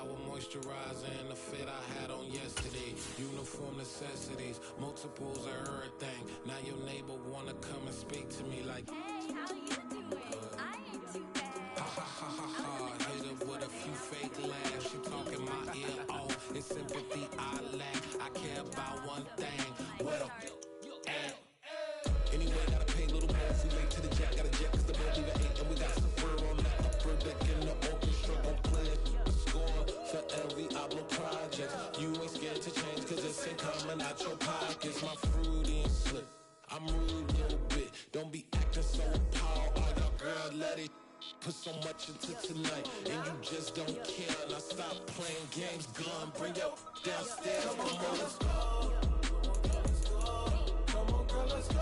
shower moisturizer and the fit I had on yesterday. Uniform necessities, multiples of everything. Now your neighbor wanna come and speak to me like, hey, how you doing? I ain't too bad. Ha ha ha ha ha. Hit her with a few fake laughs. She talking my ear off. It's sympathy I lack. I care about one thing. Well, anyway, gotta pay a little more. If we late to the jack, got a jet, cause the boat leave at 8. And we got some fur on the upper deck in the orchestra. Gon' play a score for every Ablo project. You ain't scared to change, cause it's ain't coming out your pockets. My fruity and slip. I'm rude a little bit. Don't be acting so appalled. Oh, your girl, let it put so much into tonight. And you just don't care. Now stop playing games, gun. Bring your downstairs. Come on, let's go. Come on, girl, let's go.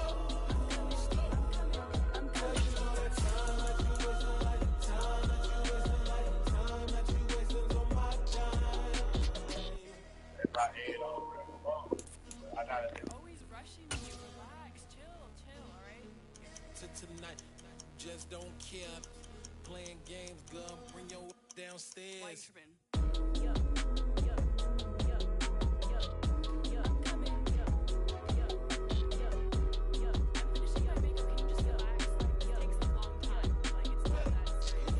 Always rushing me. Relax, chill, alright? Tonight, just don't care. Playing games, gun. Bring your downstairs. White ribbon. I'm coming. I'm finishing my makeup. Can you just relax? It takes a long time. Like, it's not that serious.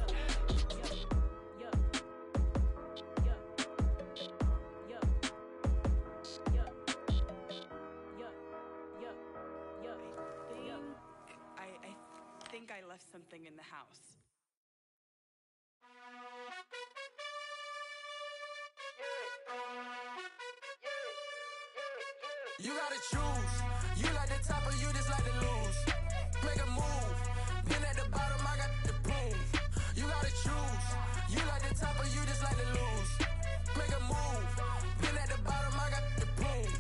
I think I left something in the house. You gotta choose. You like the top or you just like to lose. Make a move. Been at the bottom, I got the proof. You gotta choose. You like the top or you just like to lose. Make a move. Been at the bottom, I got the proof.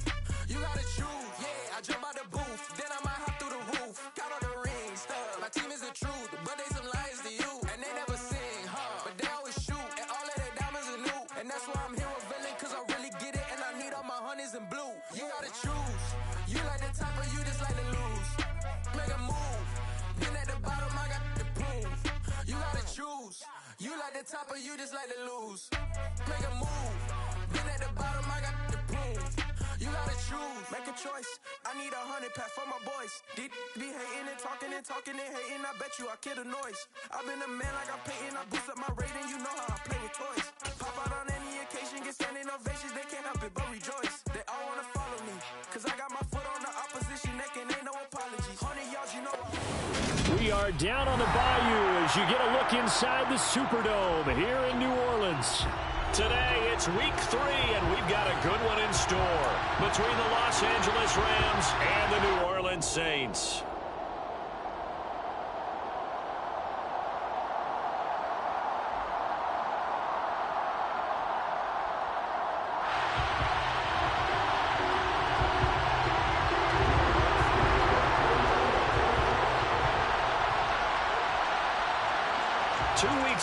You gotta choose. Yeah, I jump out the booth. Then I might hop through the roof. Count on the rings. My team is the truth, but they some liars to you. And they never sing, but they always shoot. And all of their diamonds are new. And that's why I'm here with villain, cause I really get it. And I need all my honeys in blue. You gotta choose. You like the top or you just like to lose. Make a move. Been at the bottom, I got the proof. You gotta choose. You like the top or you just like to lose. Make a move. Been at the bottom, I got the proof. You gotta choose. Make a choice. I need 100 pack for my boys. Be hating and talking and hating. I bet you I kill the noise. I've been a man like I'm Peyton. I boost up my rating. You know how I play with toys. Pop out on any occasion, get standing ovations. They can't help it but rejoice. They all wanna follow me, cause I got my foot on the opposition neck and ain't no apologies. 100 yards, you know. We are down on the bayou as you get a look inside the Superdome here in New Orleans. Today, it's week 3, and we've got a good one in store between the Los Angeles Rams and the New Orleans Saints.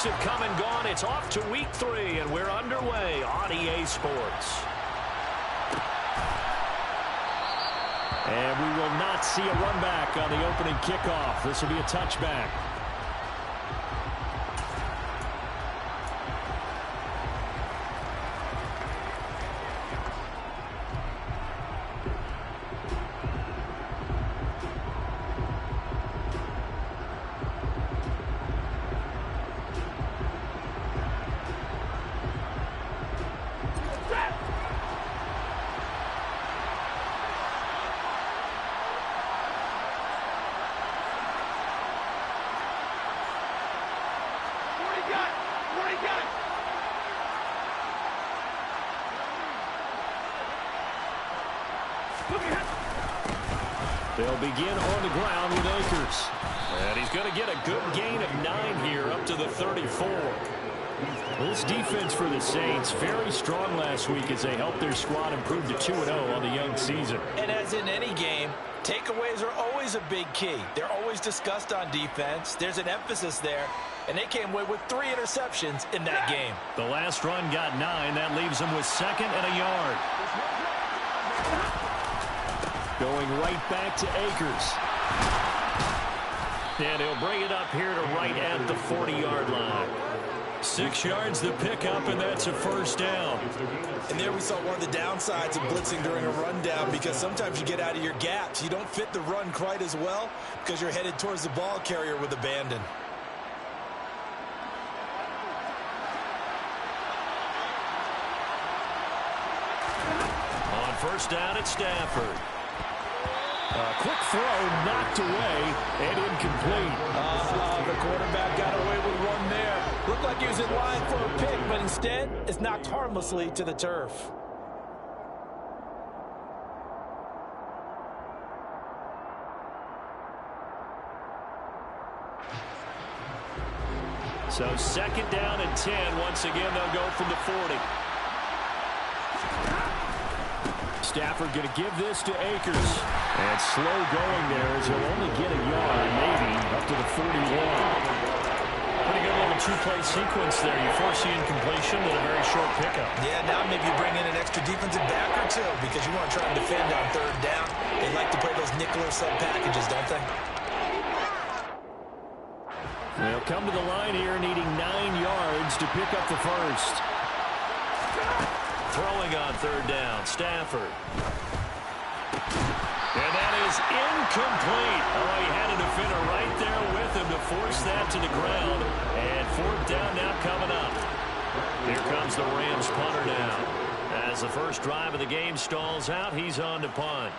Have come and gone. It's off to week 3, and we're underway on EA Sports. And we will not see a run back on the opening kickoff. This will be a touchback. They'll begin on the ground with Akers. And he's going to get a good gain of 9 here, up to the 34. This defense for the Saints, very strong last week as they helped their squad improve to 2-0 on the young season. And as in any game, takeaways are always a big key. They're always discussed on defense. There's an emphasis there. And they came away with 3 interceptions in that game. The last run got 9. That leaves them with 2nd and a yard. Going right back to Akers. And he'll bring it up here to right at the 40-yard line. 6 yards the pickup, and that's a first down. And there we saw one of the downsides of blitzing during a rundown, because sometimes you get out of your gaps. You don't fit the run quite as well because you're headed towards the ball carrier with abandon. On first down, it's Stafford. A quick throw knocked away and incomplete. The quarterback got away with one there. Looked like he was in line for a pick, but instead it's knocked harmlessly to the turf. So 2nd down and 10. Once again, they'll go from the 40. Stafford going to give this to Akers. And slow going there as he'll only get a yard, maybe, up to the 41. Pretty good little two-play sequence there. You force the incompletion and a very short pickup. Yeah, now maybe you bring in an extra defensive back or two because you want to try and defend on 3rd down. They like to play those nickel or sub packages, don't they? They'll come to the line here needing 9 yards to pick up the first. Throwing on 3rd down, Stafford. And that is incomplete. Oh, he had a defender right there with him to force that to the ground. And 4th down now coming up. Here comes the Rams punter now. As the first drive of the game stalls out, he's on to punt.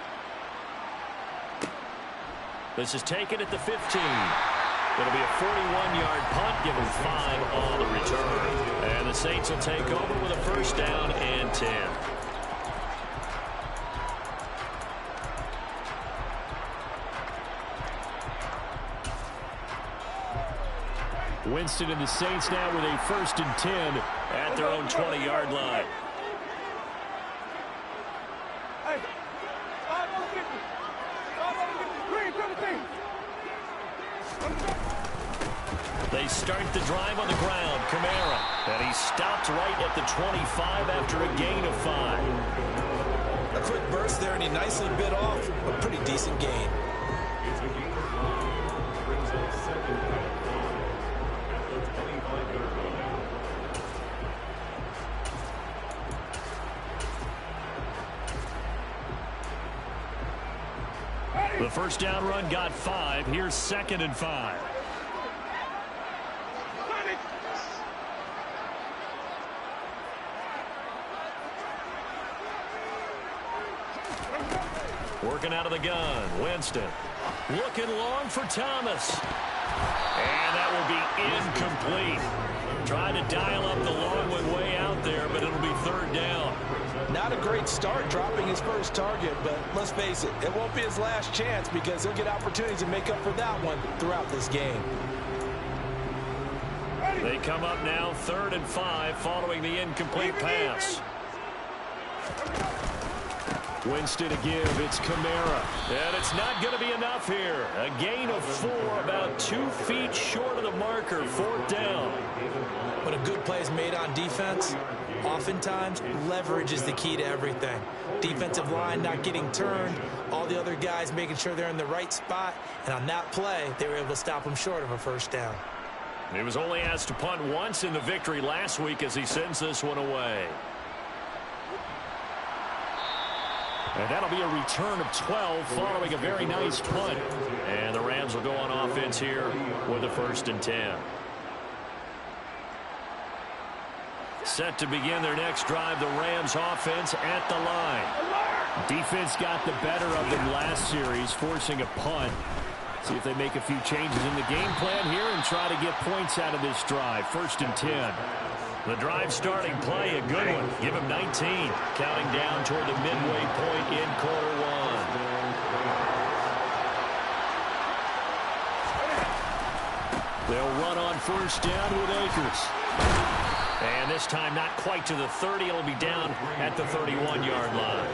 This is taken at the 15. It'll be a 41-yard punt, give him 5 on the return. And the Saints will take over with a first down and 10. Winston and the Saints now with a 1st and 10 at their own 20-yard line. They start the drive on the ground. Kamara. And he stopped right at the 25 after a gain of 5. A quick burst there, and he nicely bit off a pretty decent gain. The first down run got 5. Here's 2nd and 5. Working out of the gun, Winston. Looking long for Thomas. And that will be incomplete. Trying to dial up the long one way out there, but it'll be 3rd down. Not a great start dropping his first target, but let's face it, it won't be his last chance because he'll get opportunities to make up for that one throughout this game. They come up now 3rd and 5 following the incomplete pass. Winston to give. It's Kamara. And it's not going to be enough here. A gain of 4, about 2 feet short of the marker. 4th down. When a good play is made on defense, oftentimes leverage is the key to everything. Defensive line not getting turned, all the other guys making sure they're in the right spot, and on that play, they were able to stop him short of a first down. He was only asked to punt once in the victory last week as he sends this one away. And that'll be a return of 12 following a very nice punt. And the Rams will go on offense here with a 1st and 10. Set to begin their next drive, the Rams offense at the line. Defense got the better of them last series, forcing a punt. See if they make a few changes in the game plan here and try to get points out of this drive. 1st and 10. The drive starting play, a good one. Give him 19. Counting down toward the midway point in quarter 1. They'll run on 1st down with Akers. And this time not quite to the 30. It'll be down at the 31-yard line.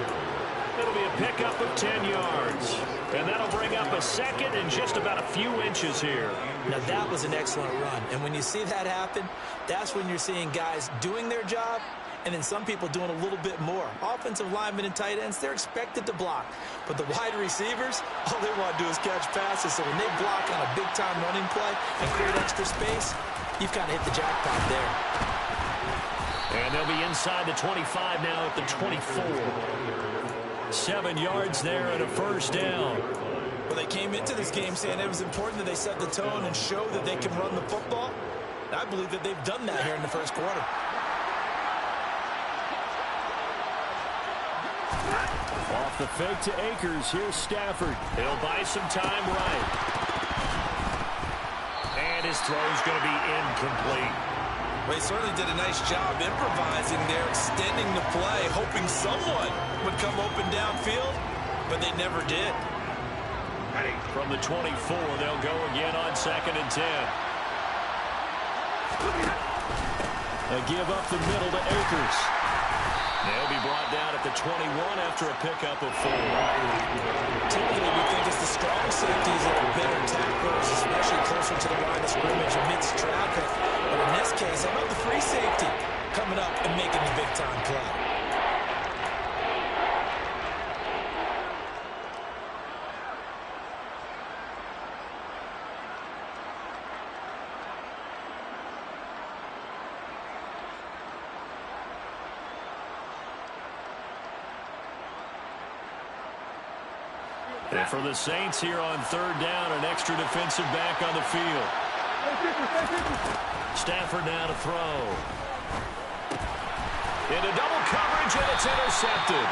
It'll be a pickup of 10 yards. And that'll bring up a 2nd and just about a few inches here. Now that was an excellent run. And when you see that happen, that's when you're seeing guys doing their job and then some people doing a little bit more. Offensive linemen and tight ends, they're expected to block. But the wide receivers, all they want to do is catch passes. So when they block on a big-time running play and create extra space, you've got to hit the jackpot there. And they'll be inside the 25 now at the 24. 7 yards there and a first down. Well, they came into this game saying it was important that they set the tone and show that they can run the football. And I believe that they've done that here in the first quarter. Off the fake to Akers. Here's Stafford. He'll buy some time right. And his throw's going to be incomplete. Well, he certainly did a nice job improvising there, extending the play, hoping someone would come open downfield, but they never did. From the 24, they'll go again on 2nd and 10. A give up the middle to Akers. They'll be brought down at the 21 after a pickup of 4. Typically, we think it's the strong safeties that are better tacklers, especially closer to the line of scrimmage amidst traffic. But in this case, how about the free safety coming up and making the big-time play? And for the Saints here on 3rd down, an extra defensive back on the field. Stafford now to throw. Into double coverage, and it's intercepted.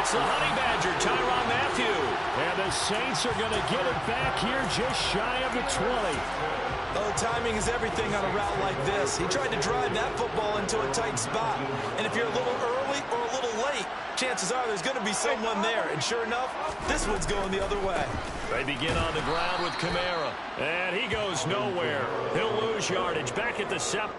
It's the Honey Badger, Tyrann Mathieu. And the Saints are going to get it back here just shy of the 20. Oh, timing is everything on a route like this. He tried to drive that football into a tight spot. And if you're a little early or a little late, chances are there's going to be someone there. And sure enough, this one's going the other way. They begin on the ground with Kamara. And he goes nowhere. He'll lose yardage back at the 7.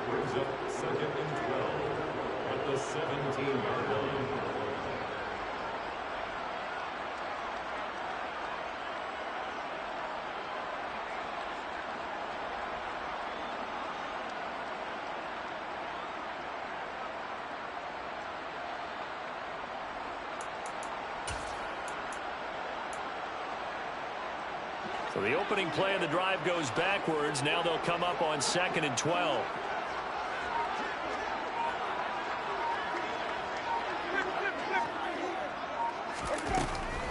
Brings up 2nd and 12 at the 17-yard line. So the opening play of the drive goes backwards. Now they'll come up on 2nd and 12.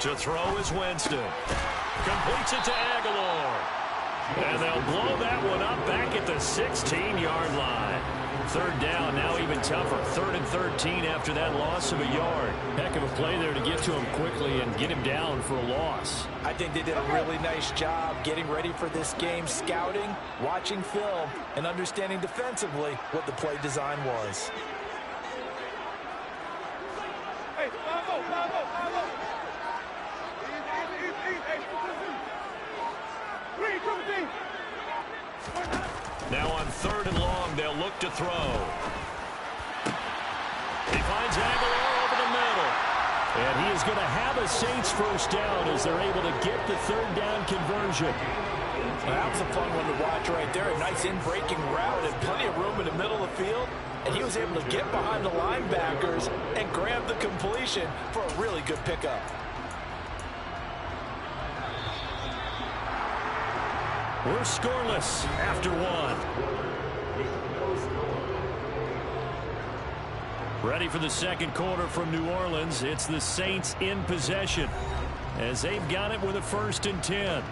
To throw is Winston. Completes it to Aguilar. And they'll blow that one up back at the 16-yard line. 3rd down, now even tougher. 3rd and 13 after that loss of a yard. Heck of a play there to get to him quickly and get him down for a loss. I think they did a really nice job getting ready for this game, scouting, watching film, and understanding defensively what the play design was. Now on 3rd and long, they'll look to throw. He finds Aguilar over the middle. And he is going to have a Saints first down as they're able to get the 3rd down conversion. Well, that was a fun one to watch right there. A nice in-breaking route and plenty of room in the middle of the field. And he was able to get behind the linebackers and grab the completion for a really good pickup. We're scoreless after 1. Ready for the 2nd quarter from New Orleans. It's the Saints in possession as they've got it with a 1st and 10.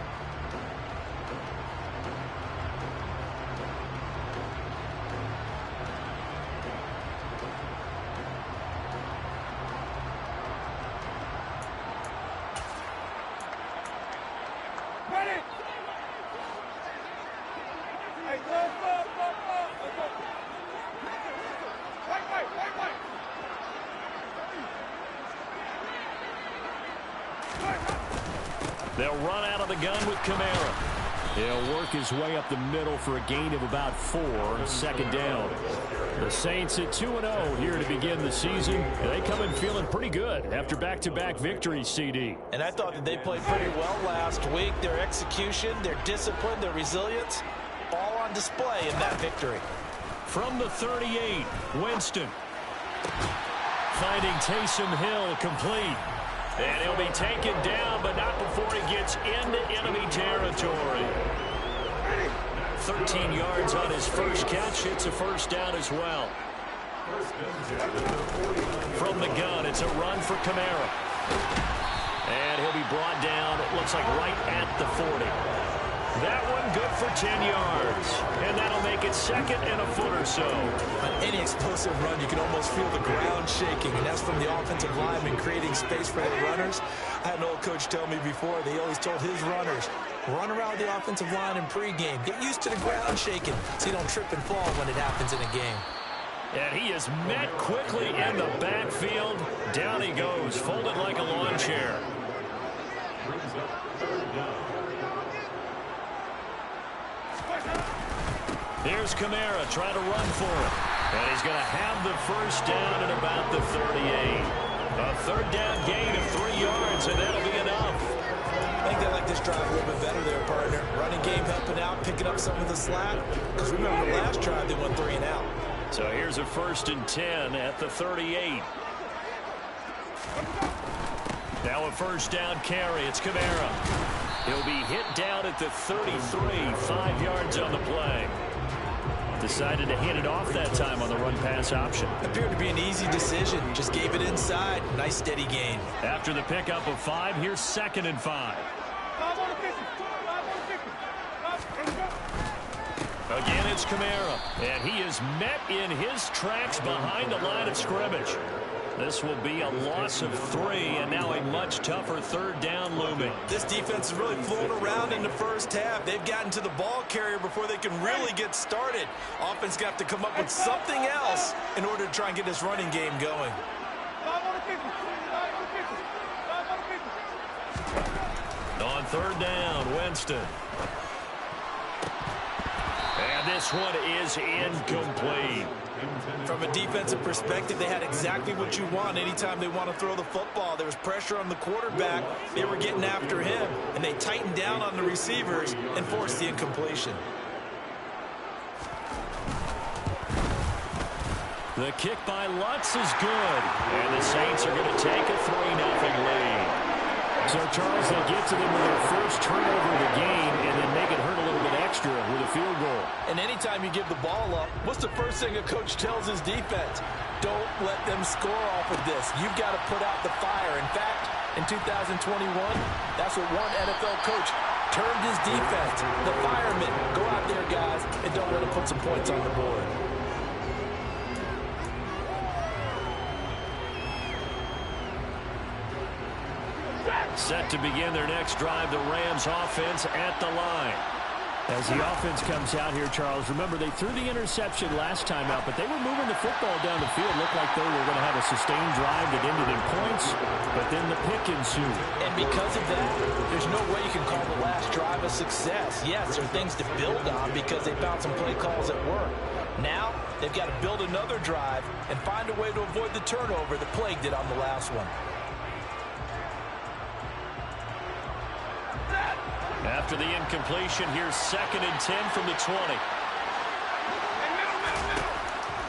They'll run out of the gun with Kamara. He'll work his way up the middle for a gain of about 4, second down. The Saints at 2-0 here to begin the season. They come in feeling pretty good after back-to-back victories, CD. And I thought that they played pretty well last week. Their execution, their discipline, their resilience, all on display in that victory. From the 38, Winston. Finding Taysom Hill complete. And he'll be taken down, but not before he gets into enemy territory. 13 yards on his first catch. Hits a first down as well. From the gun, it's a run for Kamara. And he'll be brought down, it looks like right at the 40. That one good for 10 yards. And that'll make it second and a foot or so. On any explosive run, you can almost feel the ground shaking, and that's from the offensive lineman creating space for their runners. I had an old coach tell me before, they always told his runners, run around the offensive line in pregame. Get used to the ground shaking so you don't trip and fall when it happens in a game. And he is met quickly in the backfield. Down he goes, folded like a lawn chair. Here's Kamara trying to run for it. And he's going to have the first down at about the 38. A third down gain of 3 yards, and that'll be enough. I think they like this drive a little bit better there, partner. Running game helping out, picking up some of the slack. Because remember, the last drive they went 3 and out. So here's a 1st and 10 at the 38. Now a first down carry. It's Kamara. He'll be hit down at the 33, 5 yards on the play. Decided to hand it off that time on the run-pass option. Appeared to be an easy decision. Just gave it inside. Nice steady gain. After the pickup of 5, here's 2nd and 5. Again, it's Kamara. And he is met in his tracks behind the line of scrimmage. This will be a loss of 3, and now a much tougher third down looming. This defense is really flown around in the first half. They've gotten to the ball carrier before they can really get started. Offense got to come up with something else in order to try and get this running game going. On third down, Winston. And this one is incomplete. From a defensive perspective, they had exactly what you want anytime they want to throw the football. There was pressure on the quarterback. They were getting after him, and they tightened down on the receivers and forced the incompletion. The kick by Lutz is good, and the Saints are going to take a 3-0 lead. So, Charles, they get to them with their first turnover of the game and then make it hurt a little bit extra with a field goal. And anytime you give the ball up, what's the first thing a coach tells his defense? Don't let them score off of this. You've got to put out the fire. In fact, in 2021, that's what one NFL coach termed his defense. The firemen. Go out there, guys, and don't let them put some points on the board. Set to begin their next drive, the Rams offense at the line. As the offense comes out here, Charles, remember they threw the interception last time out, but they were moving the football down the field. Looked like they were going to have a sustained drive that ended in points, but then the pick ensued. And because of that, there's no way you can call the last drive a success. Yes, there are things to build on because they found some play calls at work. Now, they've got to build another drive and find a way to avoid the turnover that plagued it on the last one. After the incompletion, here's 2nd and 10 from the 20.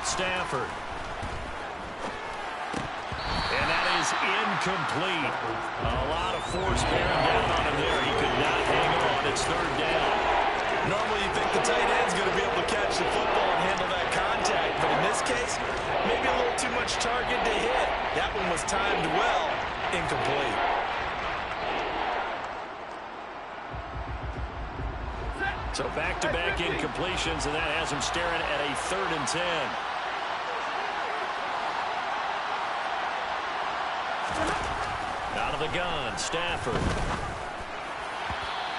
Stafford. And that is incomplete. A lot of force bearing down on him there. He could not hang on. It's 3rd down. Normally you think the tight end's going to be able to catch the football and handle that contact, but in this case, maybe a little too much target to hit. That one was timed well, incomplete. So back-to-back incompletions, and that has him staring at a 3rd and 10. Out of the gun, Stafford.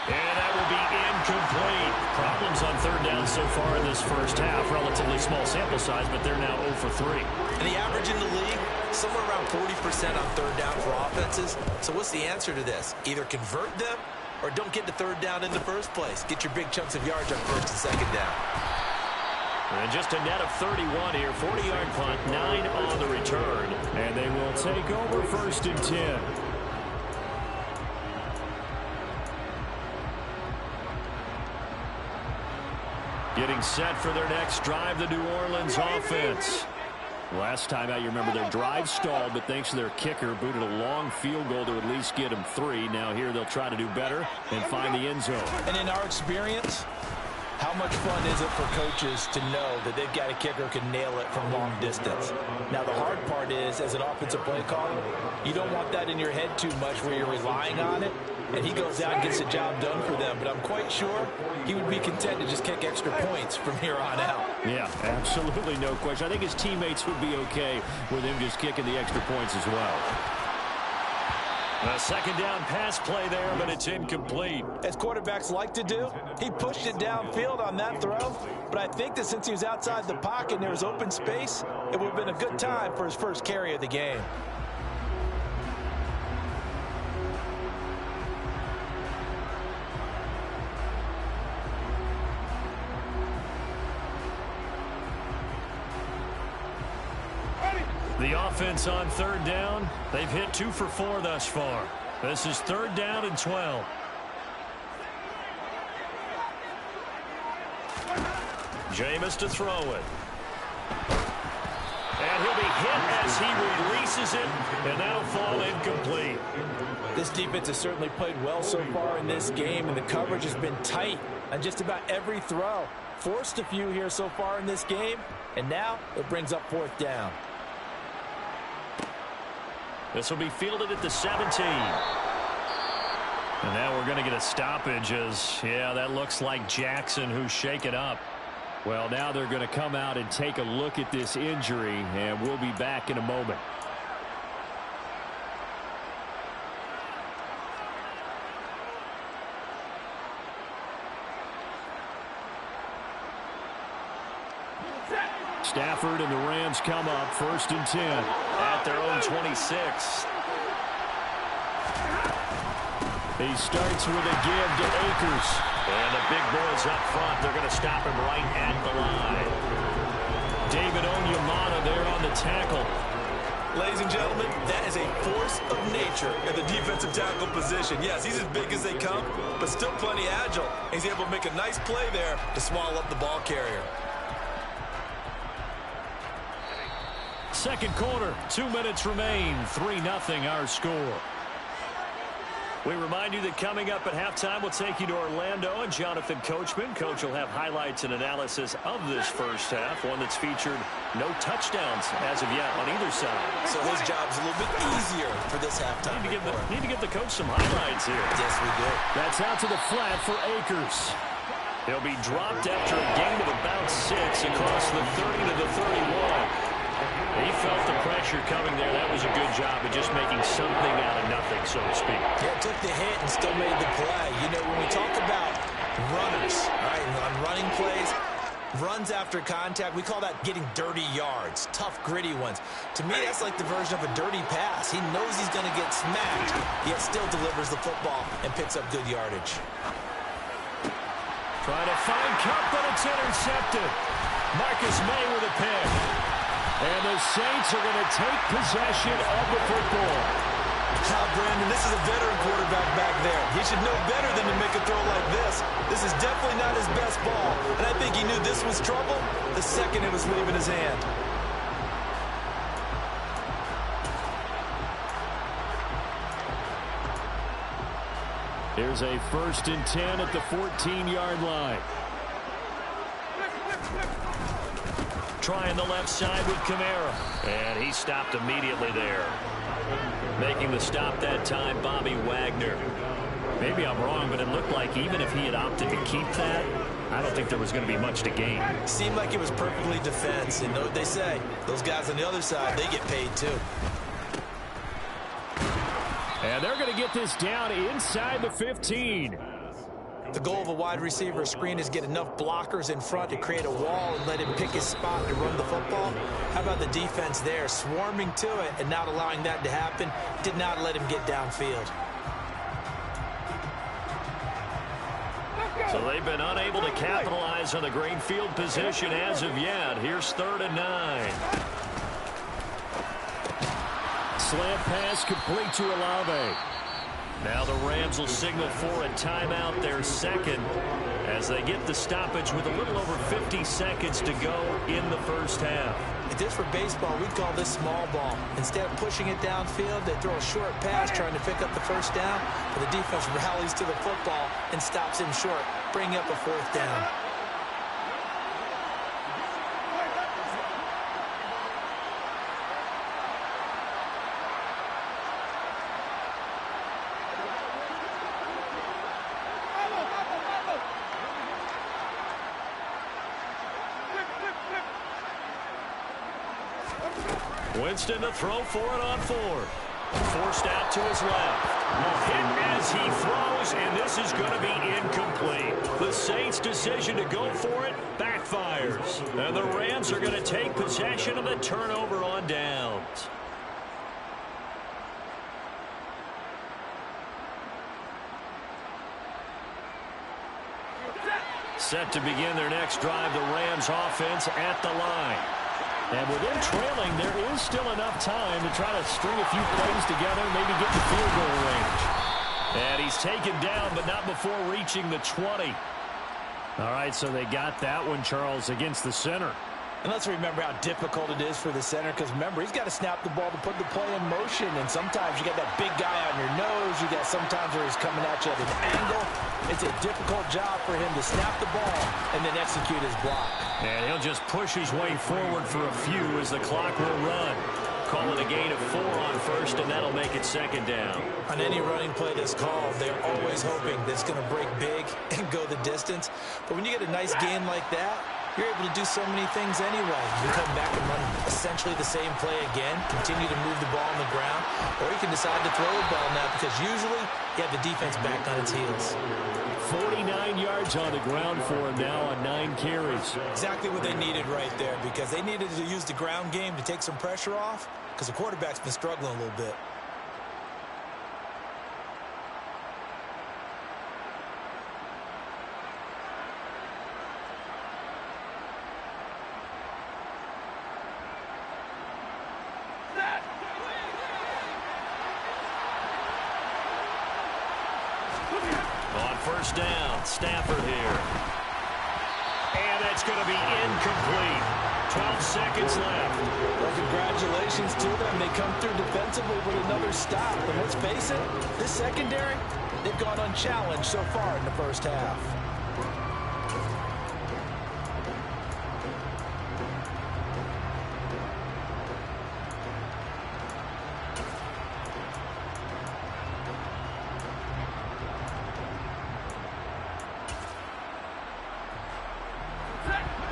And that will be incomplete. Problems on 3rd down so far in this first half. Relatively small sample size, but they're now 0 for 3. And the average in the league, somewhere around 40% on 3rd down for offenses. So what's the answer to this? Either convert them or don't get to third down in the first place. Get your big chunks of yards on first and second down. And just a net of 31 here. 40-yard punt, 9 on the return. And they will take over 1st and 10. Getting set for their next drive, the New Orleans offense. Last time out, you remember their drive stalled, but thanks to their kicker, booted a long field goal to at least get them 3. Now here they'll try to do better and find the end zone. And in our experience, how much fun is it for coaches to know that they've got a kicker who can nail it from long distance? Now, the hard part is, as an offensive play caller, you don't want that in your head too much where you're relying on it, and he goes out and gets the job done for them. But I'm quite sure he would be content to just kick extra points from here on out. Yeah, absolutely no question. I think his teammates would be okay with him just kicking the extra points as well. A second down pass play there, but it's incomplete. As quarterbacks like to do, he pushed it downfield on that throw, but I think that since he was outside the pocket and there was open space, it would have been a good time for his first carry of the game. The offense on third down, they've hit 2 for 4 thus far. This is 3rd down and 12. Jameis to throw it. And he'll be hit as he releases it, and that'll fall incomplete. This defense has certainly played well so far in this game, and the coverage has been tight on just about every throw. Forced a few here so far in this game, and now it brings up 4th down. This will be fielded at the 17. And now we're going to get a stoppage as, yeah, that looks like Jackson who's shaken up. Well, now they're going to come out and take a look at this injury, and we'll be back in a moment. Stafford and the Rams come up 1st and 10 at their own 26. He starts with a give to Akers. And the big boys up front, they're going to stop him right at the line. David Onyemata there on the tackle. Ladies and gentlemen, that is a force of nature at the defensive tackle position. Yes, he's as big as they come, but still plenty agile. He's able to make a nice play there to swallow up the ball carrier. Second quarter, 2 minutes remain, 3-0 our score. We remind you that coming up at halftime, we'll take you to Orlando and Jonathan Coachman. Coach will have highlights and analysis of this first half, one that's featured no touchdowns as of yet on either side. So his job's a little bit easier for this halftime. Need to give the coach some highlights here. Yes, we do. That's out to the flat for Akers. He'll be dropped after a gain of about 6 across the 30 to the 31. He felt the pressure coming there. That was a good job of just making something out of nothing, so to speak. Yeah, took the hit and still made the play. You know, when we talk about runners, right, on running plays, runs after contact, we call that getting dirty yards, tough, gritty ones. To me, that's like the version of a dirty pass. He knows he's going to get smacked, yet still delivers the football and picks up good yardage. Trying to find Cup, but it's intercepted. Marcus May with a pick. And the Saints are going to take possession of the football. Brandon, this is a veteran quarterback back there. He should know better than to make a throw like this. This is definitely not his best ball. And I think he knew this was trouble the second it was leaving his hand. Here's a 1st and 10 at the 14-yard line. Trying the left side with Kamara. And he stopped immediately there. Making the stop that time, Bobby Wagner. Maybe I'm wrong, but it looked like even if he had opted to keep that, I don't think there was going to be much to gain. Seemed like it was perfectly defense. And know what they say, those guys on the other side, they get paid too. And they're going to get this down inside the 15. The goal of a wide receiver screen is get enough blockers in front to create a wall and let him pick his spot to run the football. How about the defense there, swarming to it and not allowing that to happen? Did not let him get downfield. So they've been unable to capitalize on the great field position as of yet. Here's 3rd and 9. Slant pass complete to Olave. Now the Rams will signal for a timeout, their second, as they get the stoppage with a little over 50 seconds to go in the first half. If this were baseball, we'd call this small ball. Instead of pushing it downfield, they throw a short pass trying to pick up the first down, but the defense rallies to the football and stops him short, bringing up a 4th down. Winston to throw for it on 4th. Forced out to his left. Hit as he throws, and this is going to be incomplete. The Saints' decision to go for it backfires. And the Rams are going to take possession of the turnover on downs. Set to begin their next drive, the Rams offense at the line. And with them trailing, there is still enough time to try to string a few plays together, maybe get the field goal range. And he's taken down, but not before reaching the 20. All right, so they got that one, Charles, against the center. And let's remember how difficult it is for the center, because remember, he's got to snap the ball to put the play in motion, and sometimes you got that big guy on your nose. You got sometimes where he's coming at you at an angle. It's a difficult job for him to snap the ball and then execute his block. And he'll just push his way forward for a few as the clock will run. Call it a gain of 4 on 1st, and that'll make it 2nd down. On any running play that's called, they're always hoping that it's going to break big and go the distance. But when you get a nice gain like that, you're able to do so many things anyway. You come back and run essentially the same play again, continue to move the ball on the ground, or you can decide to throw the ball now because usually you have the defense back on its heels. 49 yards on the ground for him now on 9 carries. Exactly what they needed right there, because they needed to use the ground game to take some pressure off because the quarterback's been struggling a little bit. On 1st down, Stafford here. And that's going to be incomplete. 12 seconds left. Well, congratulations to them. They come through defensively with another stop. And let's face it, this secondary, they've gone unchallenged so far in the first half.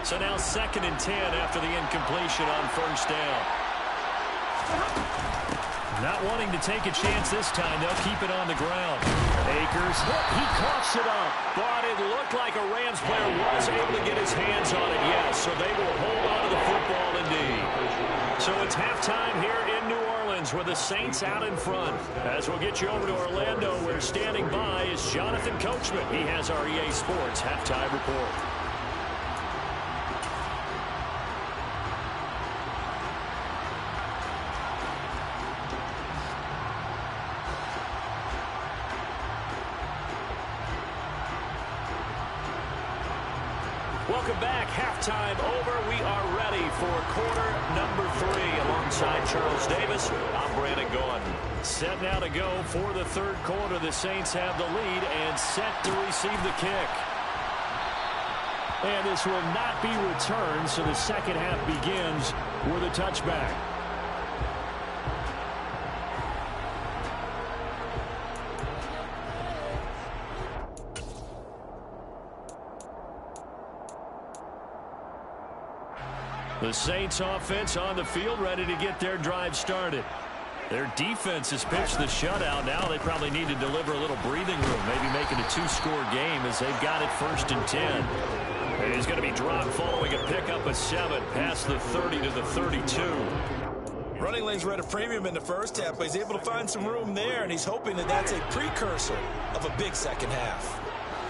So now 2nd and 10 after the incompletion on 1st down. Not wanting to take a chance this time, they'll keep it on the ground. Akers, he coughs it up. But it looked like a Rams player was able to get his hands on it, yes. So they will hold on to the football indeed. So it's halftime here in New Orleans with the Saints out in front. As we'll get you over to Orlando, where standing by is Jonathan Coachman. He has our EA Sports halftime report. Welcome back. Halftime over. We are ready for quarter number 3. Alongside Charles Davis, I'm Brandon Gordon. Set now to go for the 3rd quarter. The Saints have the lead and set to receive the kick. And this will not be returned, so the second half begins with a touchback. The Saints offense on the field, ready to get their drive started. Their defense has pitched the shutout. Now they probably need to deliver a little breathing room, maybe make it a 2-score game as they've got it 1st and 10. And he's going to be dropped following a pickup of 7 past the 30 to the 32. Running lanes were at a premium in the first half, but he's able to find some room there, and he's hoping that that's a precursor of a big second half.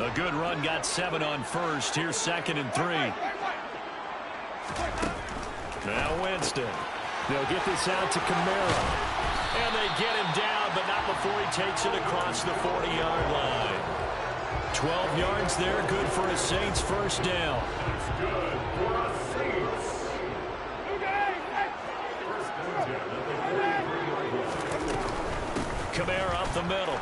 A good run got 7 on first. Here's 2nd and 3. Now Winston. They'll get this out to Kamara. And they get him down, but not before he takes it across the 40-yard line. 12 yards there, good for a Saints first down. That's good for a Saints. Kamara up the middle.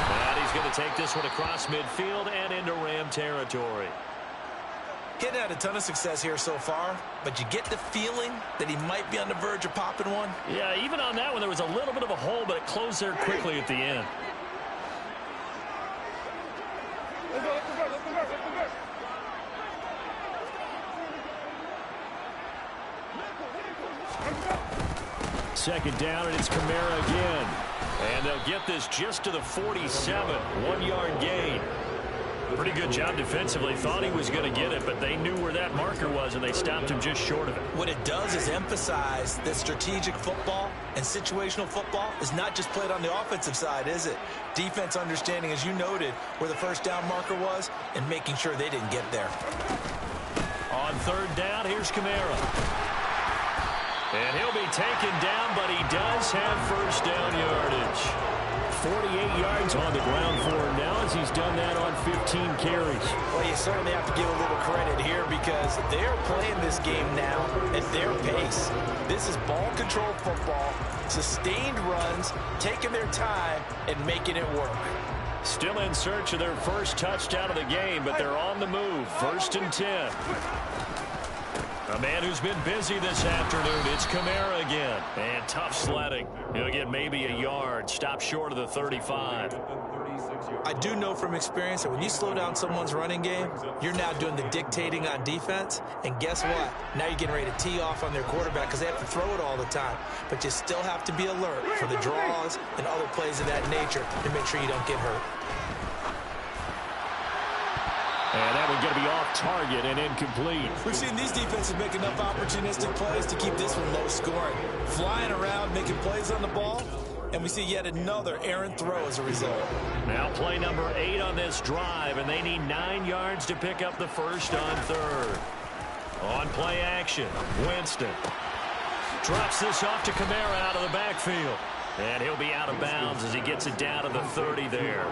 And he's going to take this one across midfield and into Ram territory. Getting had a ton of success here so far, but you get the feeling that he might be on the verge of popping one. Yeah, even on that one, there was a little bit of a hole, but it closed there quickly at the end. Second down, and it's Kamara again. And they'll get this just to the 47. 1-yard gain. Pretty good job defensively. Thought he was going to get it, but they knew where that marker was, and they stopped him just short of it. What it does is emphasize that strategic football and situational football is not just played on the offensive side, is it? Defense understanding, as you noted, where the first down marker was and making sure they didn't get there. On 3rd down, here's Kamara. And he'll be taken down, but he does have first down yardage. 48 yards on the ground for him now as he's done that on 15 carries. Well, you certainly have to give a little credit here because they're playing this game now at their pace. This is ball control football, sustained runs, taking their time and making it work. Still in search of their first touchdown of the game, but they're on the move. 1st and 10. A man who's been busy this afternoon, it's Kamara again. And tough sledding. He'll get maybe a yard. Stop short of the 35. I do know from experience that when you slow down someone's running game, you're now doing the dictating on defense. And guess what? Now you're getting ready to tee off on their quarterback because they have to throw it all the time. But you still have to be alert for the draws and other plays of that nature to make sure you don't get hurt. And that one's going to be off target and incomplete. We've seen these defenses make enough opportunistic plays to keep this one low scoring. Flying around, making plays on the ball, and we see yet another errant throw as a result. Now play number 8 on this drive, and they need 9 yards to pick up the first on 3rd. On play action, Winston drops this off to Kamara out of the backfield. And he'll be out of bounds as he gets it down to the 30 there.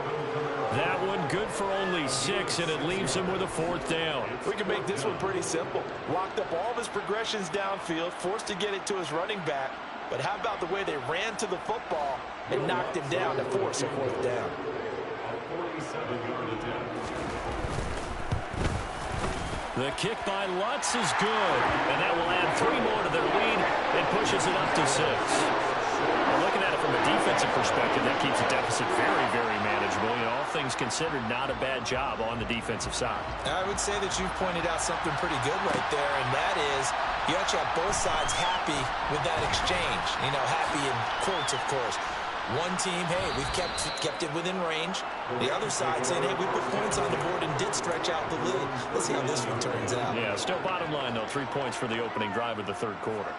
That one good for only 6, and it leaves him with a 4th down. We can make this one pretty simple. Locked up all of his progressions downfield, forced to get it to his running back. But how about the way they ran to the football and knocked him down to force a 4th down? A 47-yard attempt. The kick by Lutz is good, and that will add 3 more to their lead and pushes it up to 6. Looking at it from a defensive perspective, that keeps the deficit very, very manageable. You know, all things considered, not a bad job on the defensive side. I would say that you've pointed out something pretty good right there, and that is you actually have both sides happy with that exchange. You know, happy in quotes, of course. One team, hey, we've kept it within range. The other side saying, hey, we put points on the board and did stretch out the lead. Let's see how this one turns out. Yeah, still bottom line, though, 3 points for the opening drive of the 3rd quarter.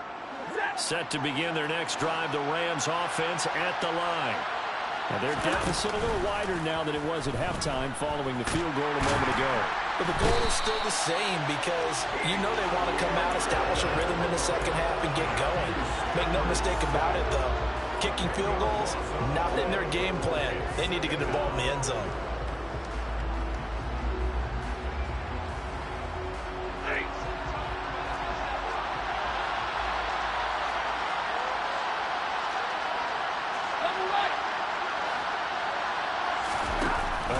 Set to begin their next drive, the Rams offense at the line. Now their deficit a little wider now than it was at halftime following the field goal a moment ago. But the goal is still the same because you know they want to come out, establish a rhythm in the second half, and get going. Make no mistake about it, though. Kicking field goals, not in their game plan. They need to get the ball in the end zone.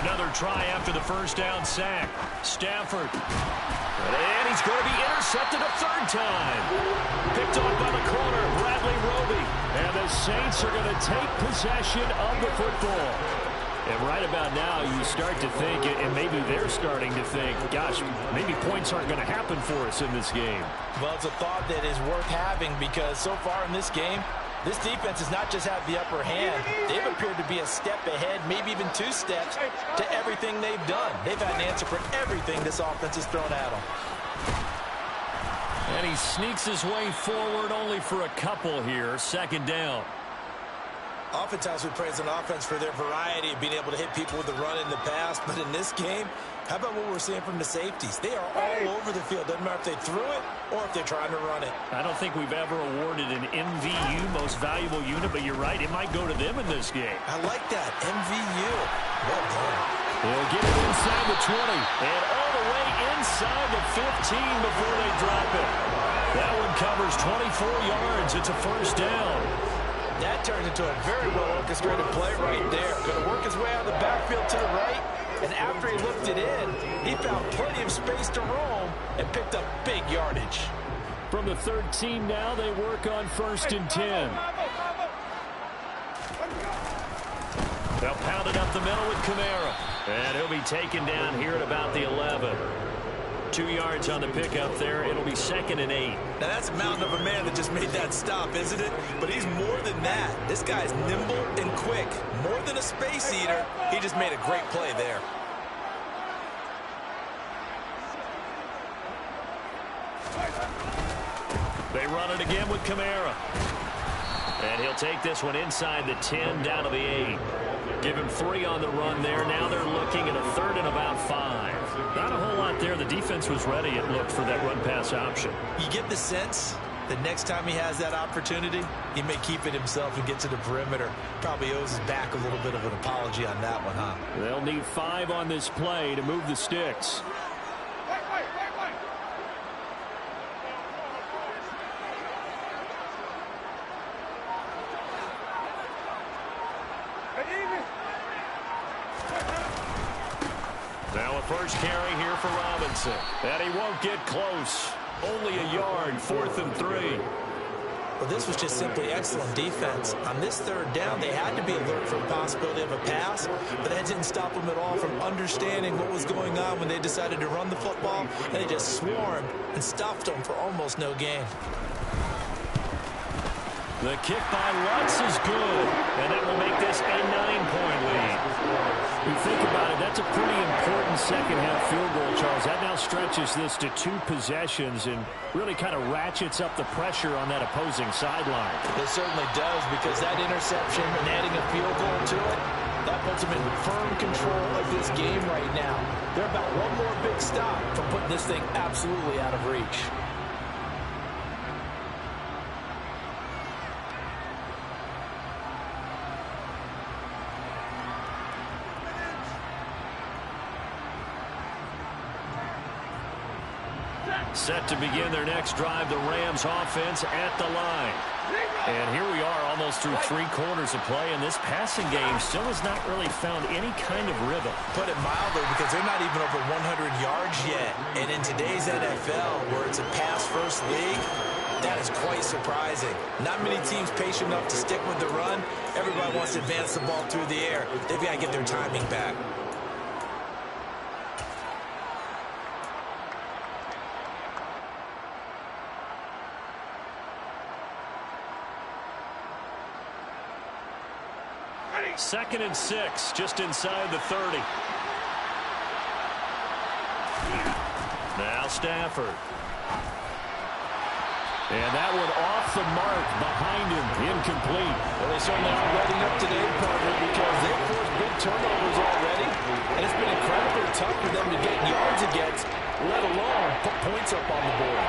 Another try after the first down sack. Stafford. And he's going to be intercepted a 3rd time. Picked off by the corner, Bradley Roby. And the Saints are going to take possession of the football. And right about now, you start to think, and maybe they're starting to think, gosh, maybe points aren't going to happen for us in this game. Well, it's a thought that is worth having because so far in this game, this defense has not just had the upper hand. They've appeared to be a step ahead, maybe even 2 steps to everything they've done. They've had an answer for everything this offense has thrown at them. And he sneaks his way forward only for a couple here. 2nd down. Oftentimes we praise an offense for their variety of being able to hit people with the run in the pass, but in this game, how about what we're seeing from the safeties? They are all over the field. Doesn't matter if they threw it or if they're trying to run it. I don't think we've ever awarded an MVU, most valuable unit, but you're right, it might go to them in this game. I like that, MVU. Well done. They'll get it inside the 20 and all the way inside the 15 before they drop it. That one covers 24 yards. It's a first down. That turned into a very well-orchestrated play right there. Going to work his way out of the backfield to the right, and after he looked it in, he found plenty of space to roam and picked up big yardage. From the 13 now, they work on 1st and 10. They'll pound it up the middle with Kamara. And he'll be taken down here at about the 11. 2 yards on the pickup there. It'll be 2nd and 8. Now that's a mountain of a man that just made that stop, isn't it? But he's more than that. This guy's nimble and quick. More than a space eater, he just made a great play there. They run it again with Kamara. And he'll take this one inside the 10 down to the 8. Give him 3 on the run there. Now they're looking at a 3rd and about 5. Not a whole lot there. The defense was ready, it looked, for that run-pass option. You get the sense that next time he has that opportunity, he may keep it himself and get to the perimeter. Probably owes his back a little bit of an apology on that one, huh? They'll need 5 on this play to move the sticks. Now a first carry here for Robinson. And he won't get close. Only a yard, 4th and 3. Well, this was just simply excellent defense. On this 3rd down, they had to be alert for the possibility of a pass, but that didn't stop them at all from understanding what was going on when they decided to run the football, and they just swarmed and stuffed them for almost no gain. The kick by Lutz is good, and that will make this a 9-point lead. You think about it, that's a pretty important second-half field goal, Charles. That now stretches this to 2 possessions and really kind of ratchets up the pressure on that opposing sideline. It certainly does, because that interception and adding a field goal to it, that puts them in firm control of this game right now. They're about one more big stop from putting this thing absolutely out of reach. Set to begin their next drive, the Rams offense at the line. And here we are almost through 3 quarters of play, and this passing game still has not really found any kind of rhythm. Put it mildly, because they're not even over 100 yards yet. And in today's NFL, where it's a pass-first league, that is quite surprising. Not many teams patient enough to stick with the run. Everybody wants to advance the ball through the air. They've got to get their timing back. Second and 6, just inside the 30. Now Stafford. And that one off the mark behind him, incomplete. Well, they certainly aren't letting up today, partner, because they've forced big turnovers already, and it's been incredibly tough for them to get yards against, let alone put points up on the board.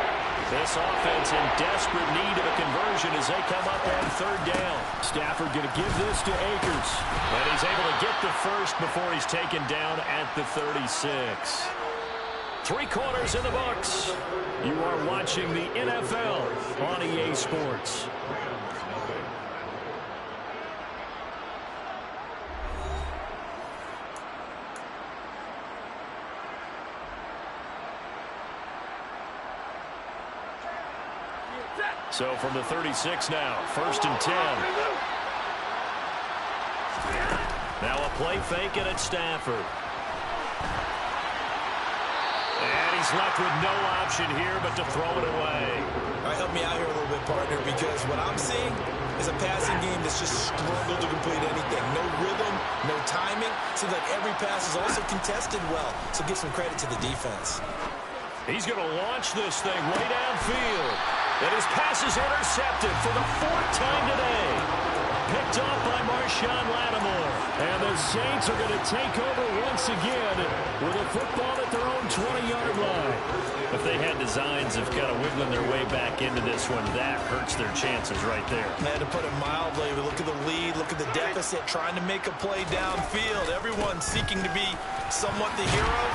This offense in desperate need of a conversion as they come up on 3rd down. Stafford going to give this to Akers. And he's able to get the first before he's taken down at the 36. 3 quarters in the books. You are watching the NFL on EA Sports. So from the 36 now, 1st and 10. Now a play fake and it's Stafford. And he's left with no option here but to throw it away. All right, help me out here a little bit, partner, because what I'm seeing is a passing game that's just struggled to complete anything. No rhythm, no timing. Seems like every pass is also contested well, so give some credit to the defense. He's going to launch this thing way downfield. And his pass is intercepted for the 4th time today. picked off by Marshawn Lattimore. And the Saints are going to take over once again with a football at their own 20-yard line. If they had designs of kind of wiggling their way back into this one, that hurts their chances right there. Man, to put it mildly, look at the lead, look at the deficit, trying to make a play downfield. Everyone seeking to be somewhat the hero.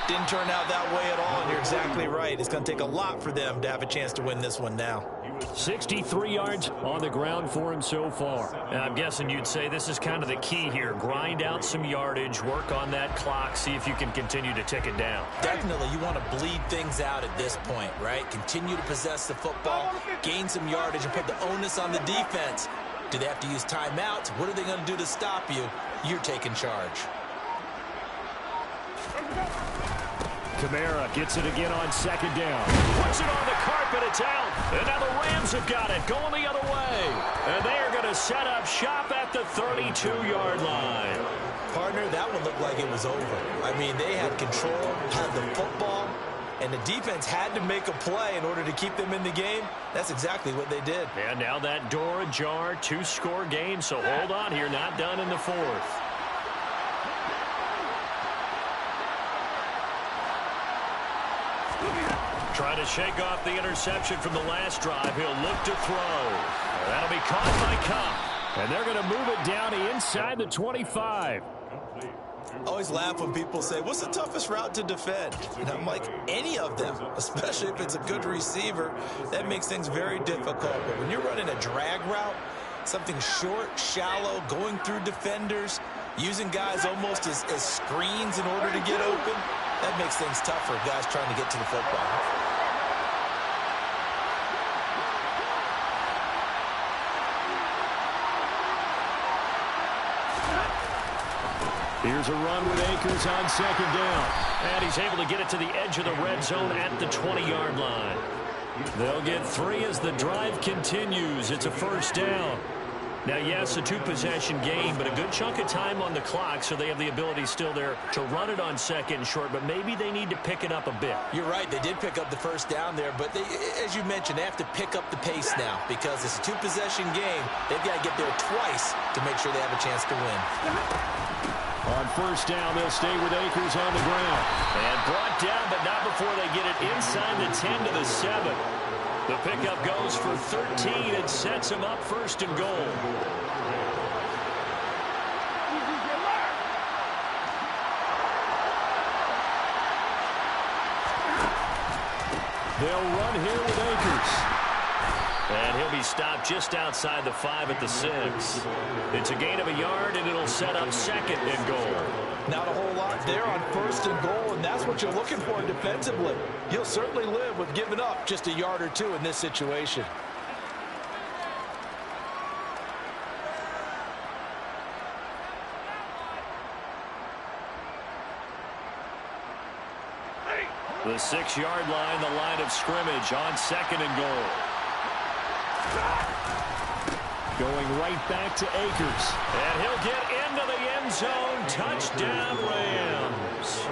Didn't turn out that way at all, and you're exactly right. It's going to take a lot for them to have a chance to win this one now. 63 yards on the ground for him so far. And I'm guessing you'd say this is kind of the key here. Grind out some yardage, work on that clock, see if you can continue to tick it down. Definitely, you want to bleed things out at this point, right? Continue to possess the football, gain some yardage, and put the onus on the defense. Do they have to use timeouts? What are they going to do to stop you? You're taking charge. Kamara gets it again on second down. Puts it on the carpet, it's out. And now the Rams have got it, going the other way. And they are going to set up shop at the 32-yard line. Partner, that one looked like it was over. I mean, they had control, had the football, and the defense had to make a play in order to keep them in the game. That's exactly what they did. And now that door ajar, 2-score game, so hold on here, not done in the fourth. Trying to shake off the interception from the last drive. He'll look to throw. That'll be caught by Cup. And they're going to move it down inside the 25. I always laugh when people say, what's the toughest route to defend? And I'm like, any of them, especially if it's a good receiver. That makes things very difficult. But when you're running a drag route, something short, shallow, going through defenders, using guys almost as screens in order to get open, that makes things tough for guys trying to get to the football. Here's a run with Akers on second down. And he's able to get it to the edge of the red zone at the 20-yard line. They'll get 3 as the drive continues. It's a first down. Now, yes, a 2-possession game, but a good chunk of time on the clock, so they have the ability still there to run it on second and short, but maybe they need to pick it up a bit. You're right. They did pick up the first down there, but they, as you mentioned, they have to pick up the pace now because it's a 2-possession game. They've got to get there twice to make sure they have a chance to win. On first down, they'll stay with Akers on the ground. And brought down, but not before they get it inside the 10 to the 7. The pickup goes for 13 and sets him up first and goal. They'll run here with Akers. And he'll be stopped just outside the 5 at the 6. It's a gain of a yard, and it'll set up second and goal. Not a whole lot there on first and goal, and that's what you're looking for defensively. You'll certainly live with giving up just a yard or two in this situation. The 6-yard line, the line of scrimmage on second and goal. Going right back to Akers. And he'll get into the end zone. Touchdown, Rams.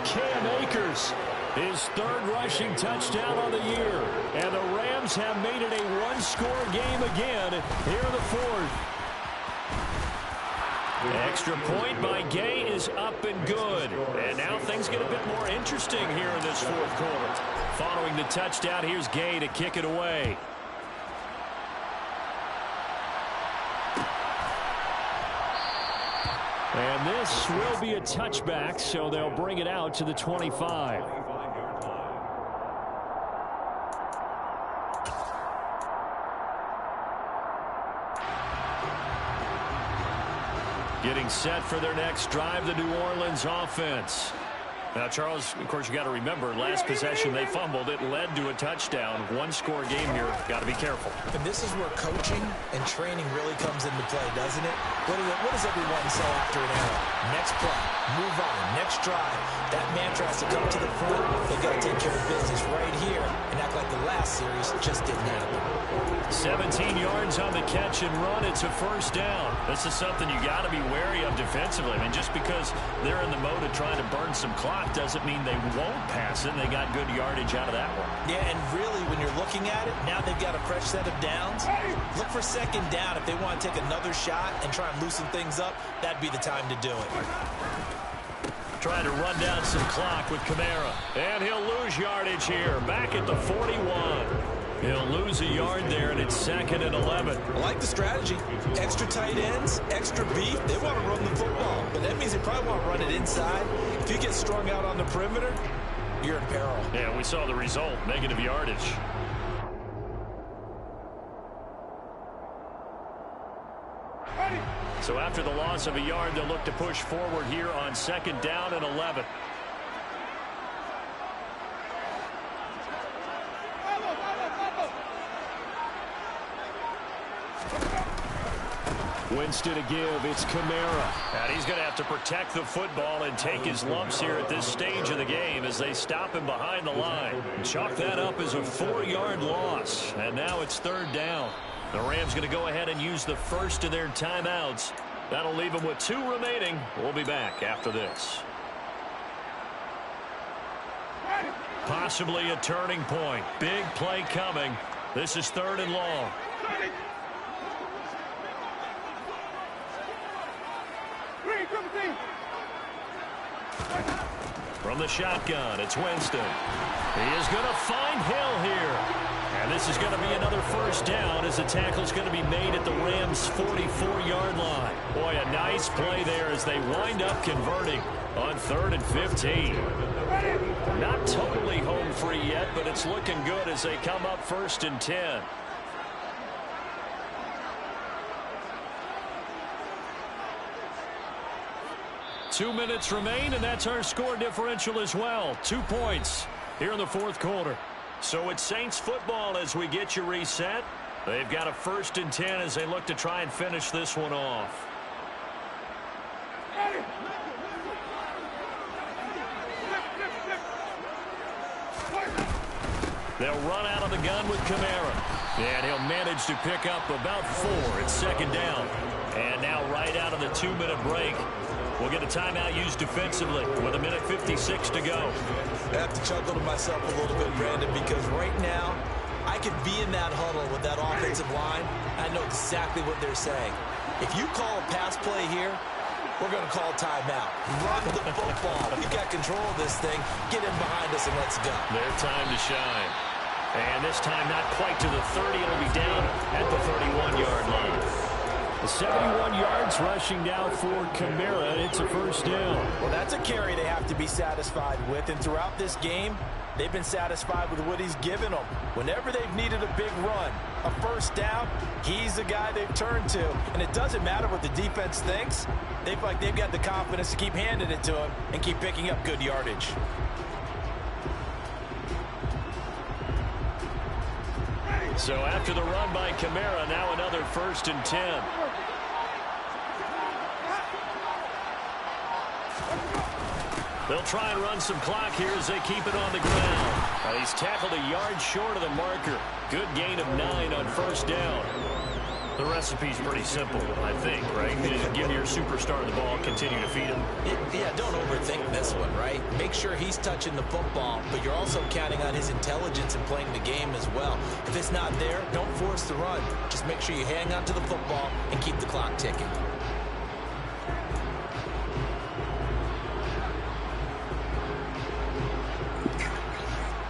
Cam Akers, his 3rd rushing touchdown on the year. And the Rams have made it a 1-score game again here in the 4th. Extra point by Gay is up and good. And now things get a bit more interesting here in this 4th quarter. Following the touchdown, here's Gay to kick it away. And this will be a touchback, so they'll bring it out to the 25. Getting set for their next drive, the New Orleans offense. Now, Charles, of course, you got to remember, last possession they fumbled. It led to a touchdown. 1-score game here. Got to be careful. And this is where coaching and training really comes into play, doesn't it? What does everyone say after an error? Next play, move on, next drive. That mantra has to come to the front. They've got to take care of business right here and act like the last last series. Just didn't happen. 17 yards on the catch and run. It's a first down. This is something you got to be wary of defensively. I mean, just because they're in the mode of trying to burn some clock doesn't mean they won't pass it. They got good yardage out of that one. Yeah, and really, when you're looking at it, now they've got a fresh set of downs. Look for second down. If they want to take another shot and try and loosen things up, that'd be the time to do it. Trying to run down some clock with Kamara. And he'll lose yardage here. Back at the 41. He'll lose a yard there, and it's 2nd and 11. I like the strategy. Extra tight ends, extra beef. They want to run the football, but that means they probably want to run it inside. If you get strung out on the perimeter, you're in peril. Yeah, we saw the result. Negative yardage. So after the loss of a yard, they'll look to push forward here on 2nd down and 11. Winston to give. It's Kamara. And he's going to have to protect the football and take his lumps here at this stage of the game as they stop him behind the line. Chalk that up as a 4-yard loss. And now it's 3rd down. The Rams going to go ahead and use the first of their timeouts. That'll leave them with 2 remaining. We'll be back after this. Possibly a turning point. Big play coming. This is 3rd and long. From the shotgun, it's Winston. He is going to find Hill here. And this is going to be another first down as the tackle's going to be made at the Rams' 44-yard line. Boy, a nice play there as they wind up converting on 3rd and 15. Not totally home free yet, but it's looking good as they come up 1st and 10. Two minutes remain, and that's our score differential as well. 2 points here in the 4th quarter. So it's Saints football as we get you reset. They've got a 1st and 10 as they look to try and finish this one off. They'll run out of the gun with Kamara. And he'll manage to pick up about 4. It's 2nd down. And now right out of the 2-minute break, we'll get a timeout used defensively with 1:56 to go. I have to chuckle to myself a little bit, Brandon, because right now I could be in that huddle with that offensive line. I know exactly what they're saying. If you call a pass play here, we're going to call timeout. Run the football. We've got control of this thing. Get in behind us and let's go. Their time to shine. And this time not quite to the 30. It'll be down at the 31-yard line. 71 yards rushing down for Kamara. It's a first down. Well, that's a carry they have to be satisfied with. And throughout this game, they've been satisfied with what he's given them. Whenever they've needed a big run, a first down, he's the guy they've turned to. And it doesn't matter what the defense thinks. They've got the confidence to keep handing it to him and keep picking up good yardage. So after the run by Kamara, now another 1st and 10. They'll try and run some clock here as they keep it on the ground. He's tackled a yard short of the marker. Good gain of 9 on 1st down. The recipe's pretty simple, I think, right? You just give your superstar the ball, continue to feed him. Yeah, don't overthink this one, right? Make sure he's touching the football, but you're also counting on his intelligence in playing the game as well. If it's not there, don't force the run. Just make sure you hang on to the football and keep the clock ticking.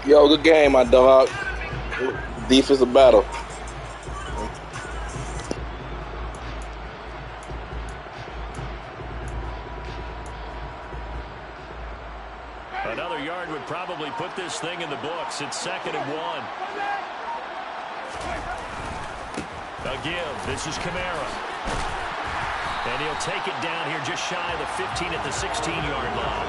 Yo, good game, my dog. Defensive battle. Another yard would probably put this thing in the books. It's 2nd and 1. A give. This is Kamara. And he'll take it down here just shy of the 15 at the 16-yard line.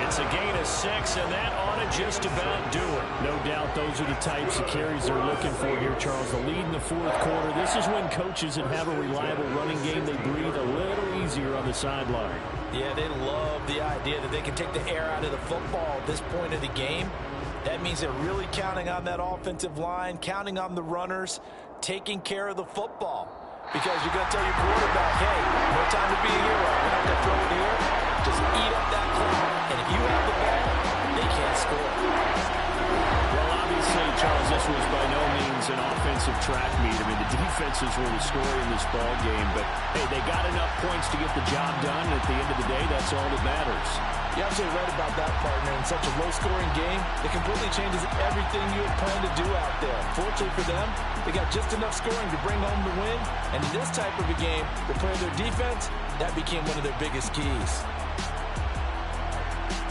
It's a gain of 6, and that ought to just about do it. No doubt those are the types of carries they're looking for here, Charles. The lead in the 4th quarter. This is when coaches that have a reliable running game, they breathe a little easier on the sideline. Yeah, they love the idea that they can take the air out of the football at this point of the game. That means they're really counting on that offensive line, counting on the runners, taking care of the football. Because you're going to tell your quarterback, hey, no time to be a hero. We're not going to throw it here. Just eat up that clock. And if you have the ball, they can't score. Well, obviously, Charles, this was by no means an offensive track meet. I mean, the defenses were the story in this ball game. But, hey, they got enough points to get the job done. And at the end of the day, that's all that matters. You're absolutely right about that, partner. In such a low-scoring game, it completely changes everything you had planned to do out there. Fortunately for them, they got just enough scoring to bring home the win. And in this type of a game, to play their defense, that became one of their biggest keys.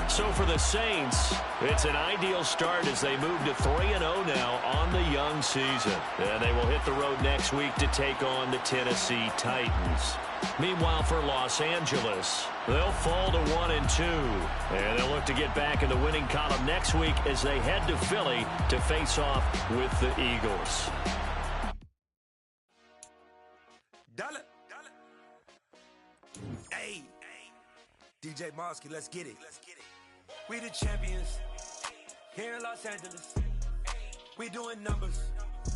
So for the Saints, it's an ideal start as they move to 3-0 now on the young season. And they will hit the road next week to take on the Tennessee Titans. Meanwhile, for Los Angeles, they'll fall to 1-2. And they'll look to get back in the winning column next week as they head to Philly to face off with the Eagles. Hey, DJ Mosky, let's get it. We the champions here in Los Angeles. We doing numbers.